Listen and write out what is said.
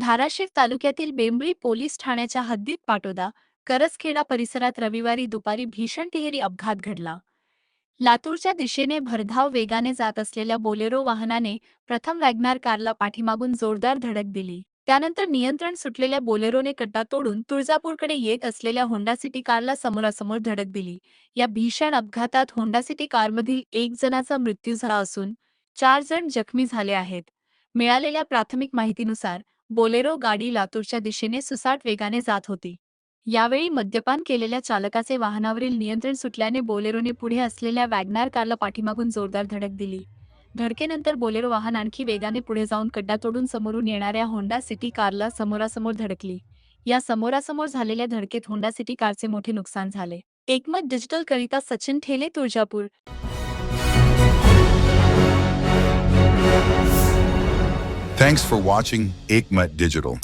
धाराशिव तालुक्यातील बेंबळी पोलीस ठाण्याच्या हद्दीत पाटोदा करसखेडा परिसरात रविवारी दुपारी भीषण तिहेरी अपघात घडला. लातूरच्या दिशेने भरधाव वेगाने जात असलेल्या बोलेरो वाहनाने प्रथम वॅगनार कारला पाठीमागून जोरदार धडक दिली. त्यानंतर नियंत्रण सुटलेल्या बोलेरोने कड्डा तोडून तुळजापूरकडे येत असलेल्या होंडा सिटी कारला समोरासमोर धडक दिली. या भीषण अपघातात होंडा सिटी कारमधील एक जणाचा मृत्यू झाला असून 4 जण जखमी झाले आहेत. मिळालेल्या प्राथमिक माहितीनुसार बोलेरो गाडी लातूरच्या दिशेने सुसाट वेगाने जात होती. यावेळी मद्यपान केलेल्या चालकाचे वाहनावरील नियंत्रण सुटल्याने बोलेरोने पुढे असलेल्या वॅगनार कारला पाठीमागून जोरदार धडक दिली. धडकेनंतर बोलेरो वाहन आणखी वेगाने पुढे जाऊन कड्डा तोडून समोरून येणाऱ्या होंडा सिटी कारला समोरासमोर धडकली. या समोरासमोर झालेल्या धडकेत होंडा सिटी कारचे मोठे नुकसान झाले. एकमत डिजिटल करिता सचिन ठेले, Tuljapur. Thanks for watching Ekmat Digital.